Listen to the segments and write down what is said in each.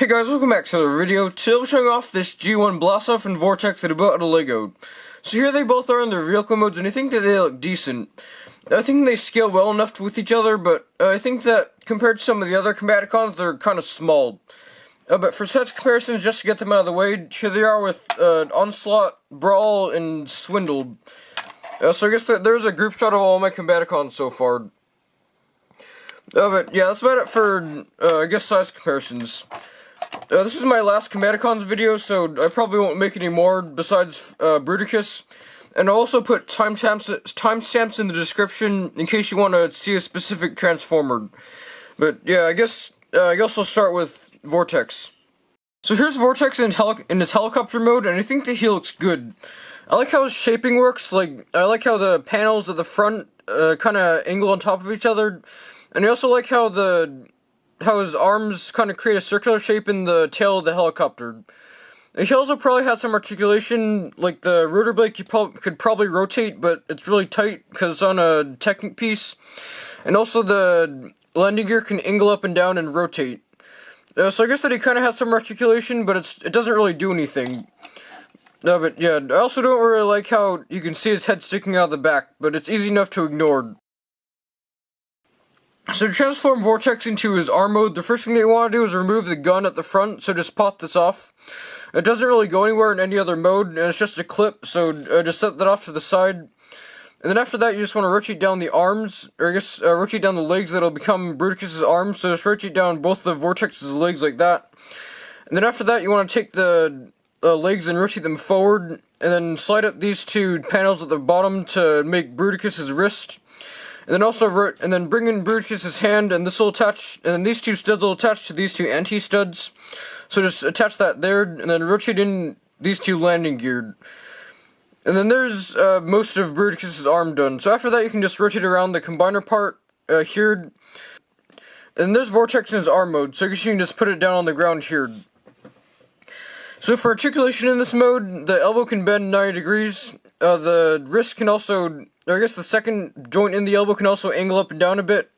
Hey guys, welcome back to the video. Today we're showing off this G1 Blastoff and Vortex that I bought out of Lego. So here they both are in their vehicle modes, and I think that they look decent. I think they scale well enough with each other, but I think that compared to some of the other combaticons, they're kind of small. But for such comparisons, just to get them out of the way, here they are with Onslaught, Brawl, and Swindled. So I guess there's a group shot of all my combaticons so far. But yeah, that's about it for, I guess, size comparisons. This is my last combaticons video, so I probably won't make any more besides Bruticus. And I'll also put timestamps in the description in case you want to see a specific Transformer. But yeah, I guess I'll start with Vortex. So here's Vortex in his helicopter mode, and I think that he looks good. I like how his shaping works. I like how the panels at the front kind of angle on top of each other, and I also like how his arms kind of create a circular shape in the tail of the helicopter. He also probably has some articulation, like the rotor blade could probably rotate, but it's really tight because it's on a Technic piece. And also the landing gear can angle up and down and rotate. So I guess that he kind of has some articulation, but it doesn't really do anything. But yeah, I also don't really like how you can see his head sticking out of the back, but it's easy enough to ignore. So to transform Vortex into his arm mode, the first thing that you want to do is remove the gun at the front, so just pop this off. It doesn't really go anywhere in any other mode, and it's just a clip, so just set that off to the side. And then after that, you just want to rotate down the arms, or I guess rotate down the legs that'll become Bruticus' arms, so just rotate down both of Vortex's legs like that. And then after that, you want to take the legs and rotate them forward, and then slide up these two panels at the bottom to make Bruticus' wrist. And then bring in Bruticus' hand, and this will attach, and then these two studs will attach to these two anti-studs. So just attach that there, and then rotate in these two landing gear. And then there's most of Bruticus' arm done. So after that, you can just rotate around the combiner part here. And there's Vortex in his arm mode, so I guess you can just put it down on the ground here. So for articulation in this mode, the elbow can bend 90 degrees. The wrist can also, or I guess the second joint in the elbow can also angle up and down a bit.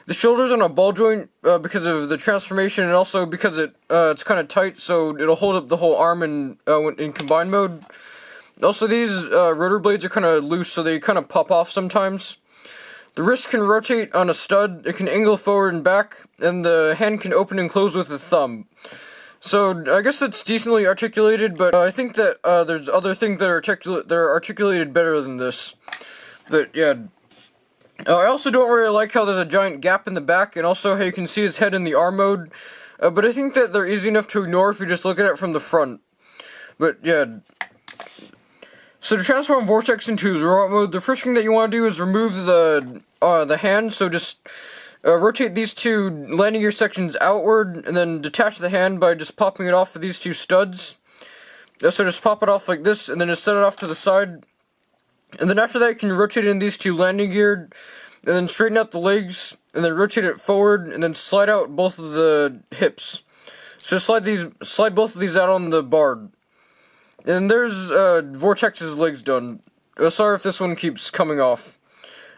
The shoulder's on a ball joint because of the transformation, and also because it's kind of tight, so it'll hold up the whole arm in combined mode. Also, these rotor blades are kind of loose, so they kind of pop off sometimes. The wrist can rotate on a stud, it can angle forward and back, and the hand can open and close with the thumb. So, I guess it's decently articulated, but I think that there's other things that are articulated better than this. But, yeah. I also don't really like how there's a giant gap in the back, and also how you can see his head in the arm mode. But I think that they're easy enough to ignore if you just look at it from the front. But, yeah. So to transform Vortex into his robot mode, the first thing that you want to do is remove the hand, so just rotate these two landing gear sections outward, and then detach the hand by just popping it off with these two studs. So just pop it off like this, and then just set it off to the side. And then after that, you can rotate in these two landing gear, and then straighten out the legs, and then rotate it forward, and then slide out both of the hips. So slide both of these out on the bar. And there's Vortex's legs done. Sorry if this one keeps coming off.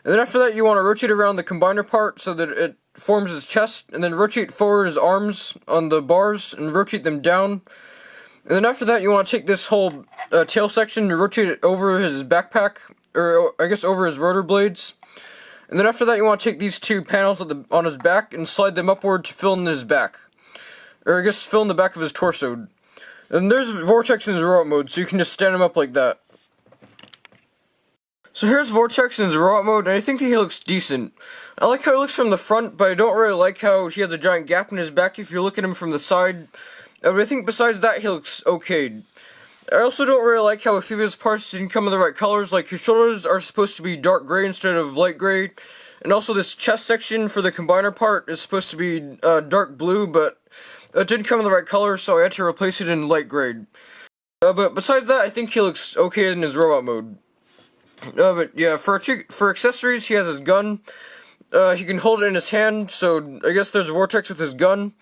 And then after that, you want to rotate around the combiner part so that it forms his chest, and then rotate forward his arms on the bars and rotate them down. And then after that, you want to take this whole tail section and rotate it over his backpack, or I guess over his rotor blades. And then after that, you want to take these two panels on his back and slide them upward to fill in his back. Or I guess fill in the back of his torso. And there's Vortex in his robot mode, so you can just stand him up like that. So here's Vortex in his robot mode, and I think that he looks decent. I like how he looks from the front, but I don't really like how he has a giant gap in his back if you look at him from the side. But I think besides that, he looks okay. I also don't really like how a few of his parts didn't come in the right colors, like his shoulders are supposed to be dark gray instead of light gray. And also this chest section for the combiner part is supposed to be dark blue, but it didn't come in the right color, so I had to replace it in light gray. But besides that, I think he looks okay in his robot mode. But yeah, for accessories, he has his gun. He can hold it in his hand, so I guess there's Vortex with his gun.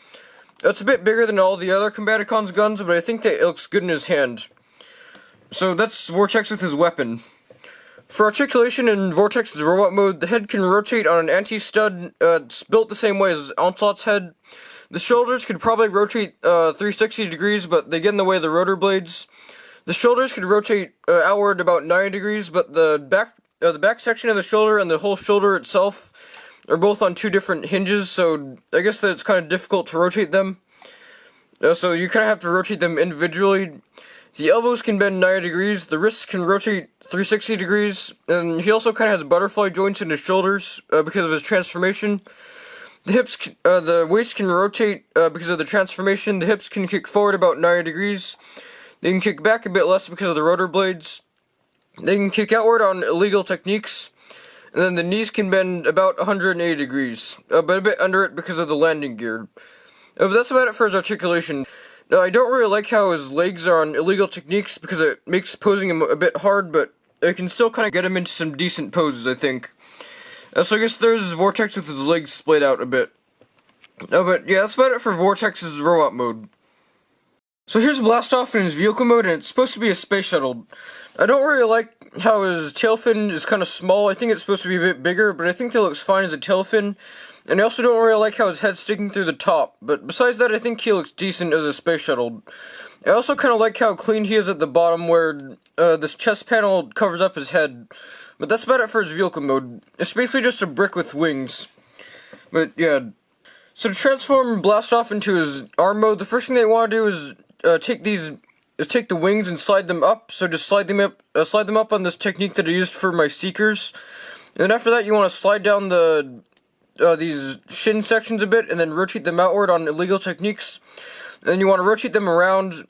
It's a bit bigger than all the other combaticons' guns, but I think that it looks good in his hand. So that's Vortex with his weapon. For articulation in Vortex's robot mode, the head can rotate on an anti-stud. It's built the same way as Onslaught's head. The shoulders could probably rotate 360 degrees, but they get in the way of the rotor blades. The shoulders could rotate outward about 90 degrees, but the back section of the shoulder and the whole shoulder itself are both on two different hinges, so I guess that it's kind of difficult to rotate them. So you kind of have to rotate them individually. The elbows can bend 90 degrees, the wrists can rotate 360 degrees, and he also kind of has butterfly joints in his shoulders because of his transformation. The hips, the waist can rotate because of the transformation. The hips can kick forward about 90 degrees. They can kick back a bit less because of the rotor blades. They can kick outward on illegal techniques. And then the knees can bend about 180 degrees, but a bit under it because of the landing gear. But that's about it for his articulation. I don't really like how his legs are on illegal techniques because it makes posing him a bit hard, but I can still kind of get him into some decent poses, I think. So I guess there's Vortex with his legs splayed out a bit. But yeah, that's about it for Vortex's robot mode. So here's Blastoff in his vehicle mode, and it's supposed to be a space shuttle. I don't really like how his tail fin is kind of small. I think it's supposed to be a bit bigger, but I think that looks fine as a tail fin. And I also don't really like how his head's sticking through the top, but besides that, I think he looks decent as a space shuttle. I also kind of like how clean he is at the bottom, where this chest panel covers up his head. But that's about it for his vehicle mode. It's basically just a brick with wings. But yeah. So to transform Blastoff into his arm mode, the first thing they want to do is take the wings and slide them up. So just slide them up on this technique that I used for my Seekers. And then after that, you want to slide down these shin sections a bit, and then rotate them outward on illegal techniques. And then you want to rotate them around,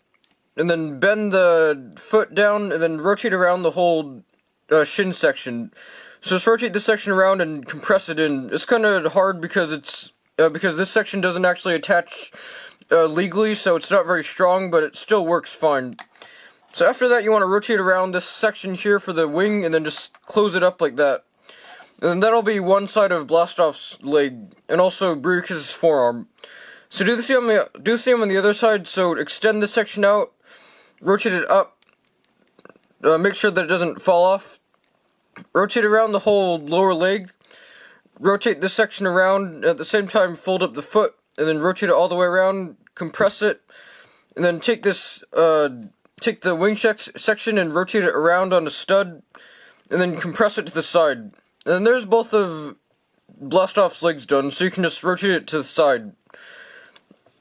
and then bend the foot down, and then rotate around the whole shin section. So just rotate this section around and compress it in. It's kind of hard because because this section doesn't actually attach legally, so it's not very strong, but it still works fine. So after that, you want to rotate around this section here for the wing, and then just close it up like that. And then that'll be one side of Blastoff's leg, and also Bruticus's forearm. So do the same on the other side. So extend this section out, rotate it up, make sure that it doesn't fall off. Rotate around the whole lower leg. Rotate this section around, at the same time fold up the foot, and then rotate it all the way around, compress it, and then take the wing section and rotate it around on a stud, and then compress it to the side. And there's both of Blastoff's legs done, so you can just rotate it to the side.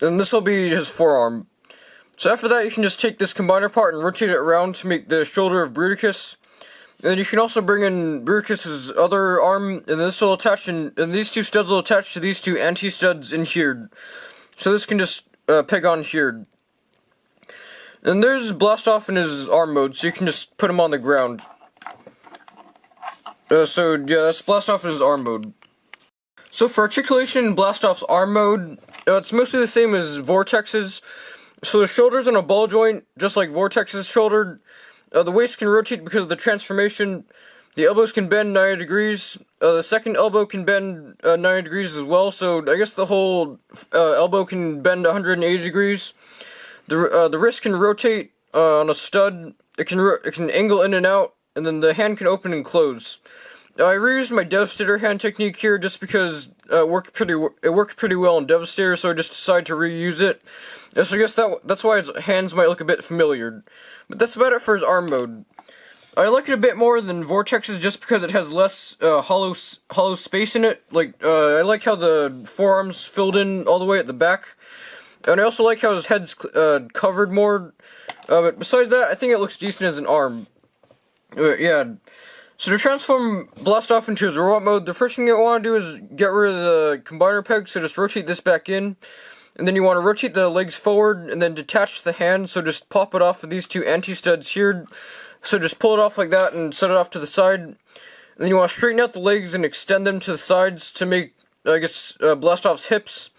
And this will be his forearm. So after that, you can just take this combiner part and rotate it around to make the shoulder of Bruticus. And then you can also bring in Bruticus's other arm, and this will attach, and these two studs will attach to these two anti-studs in here. So this can just peg on here. And there's Blastoff in his arm mode, so you can just put him on the ground. So yeah, that's Blastoff in his arm mode. So for articulation in Blastoff's arm mode, it's mostly the same as Vortex's. So the shoulder's on a ball joint, just like Vortex's shoulder. The waist can rotate because of the transformation. The elbows can bend 90 degrees. The second elbow can bend 90 degrees as well, so I guess the whole elbow can bend 180 degrees. The wrist can rotate on a stud. It can angle in and out, and then the hand can open and close. I reused my Devastator hand technique here just because it worked pretty well in Devastator, so I just decided to reuse it. So I guess that's why his hands might look a bit familiar. But that's about it for his arm mode. I like it a bit more than Vortex's just because it has less hollow space in it. I like how the forearm's filled in all the way at the back. And I also like how his head's covered more. But besides that, I think it looks decent as an arm. Yeah. So to transform Blastoff into his robot mode, the first thing you want to do is get rid of the combiner peg, so just rotate this back in. And then you want to rotate the legs forward, and then detach the hand, so just pop it off with these two anti-studs here. So just pull it off like that and set it off to the side. And then you want to straighten out the legs and extend them to the sides to make, I guess, Blastoff's hips.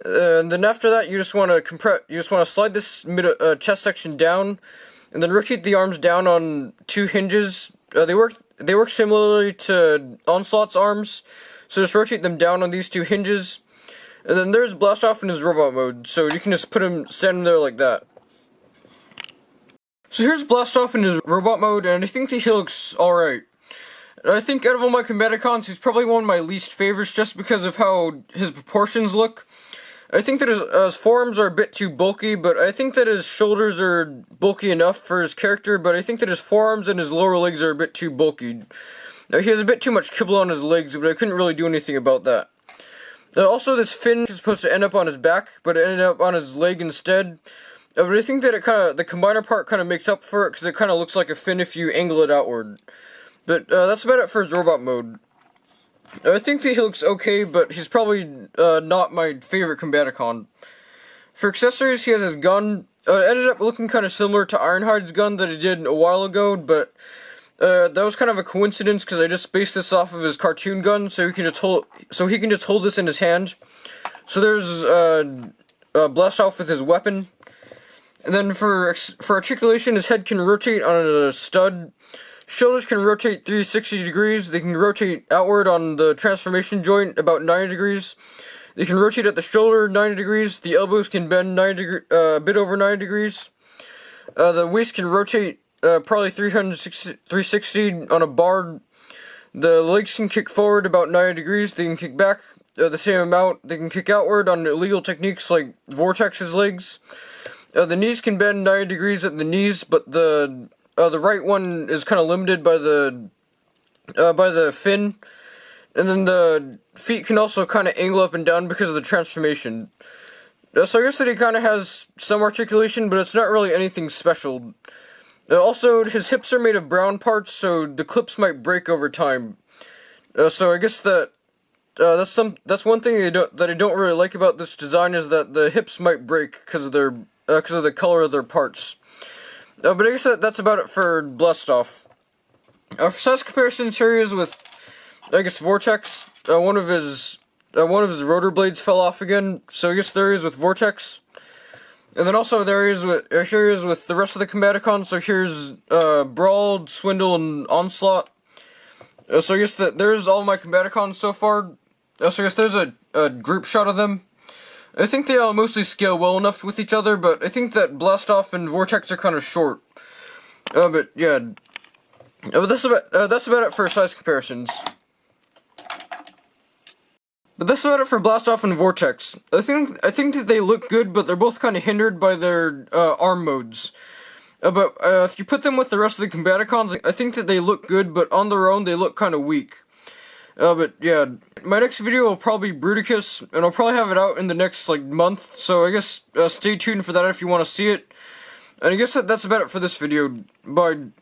And then after that, you just want to slide this chest section down, and then rotate the arms down on two hinges. They work similarly to Onslaught's arms, so just rotate them down on these two hinges. And then there's Blastoff in his robot mode, so you can just stand him there like that. So here's Blastoff in his robot mode, and I think that he looks alright. I think out of all my combaticons, he's probably one of my least favorites just because of how his proportions look. I think that his forearms are a bit too bulky, but I think that his shoulders are bulky enough for his character, but I think that his forearms and his lower legs are a bit too bulky. He has a bit too much kibble on his legs, but I couldn't really do anything about that. Also, this fin is supposed to end up on his back, but it ended up on his leg instead. But I think that the combiner part kind of makes up for it, because it kind of looks like a fin if you angle it outward. But that's about it for his robot mode. I think that he looks okay, but he's probably not my favorite combaticon. For accessories, he has his gun. It ended up looking kind of similar to Ironhide's gun that he did a while ago, but that was kind of a coincidence because I just based this off of his cartoon gun, so he can just hold this in his hand. So there's blast off with his weapon, and then for articulation, his head can rotate on a stud. Shoulders can rotate 360 degrees. They can rotate outward on the transformation joint about 90 degrees. They can rotate at the shoulder 90 degrees. The elbows can bend a bit over 90 degrees. The waist can rotate probably 360 on a bar. The legs can kick forward about 90 degrees. They can kick back the same amount. They can kick outward on illegal techniques like Vortex's legs. The knees can bend 90 degrees at the knees, but the right one is kind of limited by the fin, and then the feet can also kind of angle up and down because of the transformation. So I guess that he kind of has some articulation, but it's not really anything special. Also, his hips are made of brown parts, so the clips might break over time. So I guess that that's one thing that I don't really like about this design is that the hips might break because of the color of their parts. But I guess that's about it for Blastoff. For size comparisons, here he is with, I guess, Vortex. One of his rotor blades fell off again, so I guess there he is with Vortex. And then also here he is with the rest of the combaticons. So here's Brawl, Swindle, and Onslaught. So I guess that there's all my combaticons so far. So I guess there's a group shot of them. I think they all mostly scale well enough with each other, but I think that Blastoff and Vortex are kind of short. But yeah, but that's about it for size comparisons. But that's about it for Blastoff and Vortex. I think that they look good, but they're both kind of hindered by their arm modes. But if you put them with the rest of the combaticons, I think that they look good, but on their own they look kind of weak. But yeah, my next video will probably be Bruticus, and I'll probably have it out in the next month, so I guess stay tuned for that if you want to see it. And I guess that's about it for this video. Bye.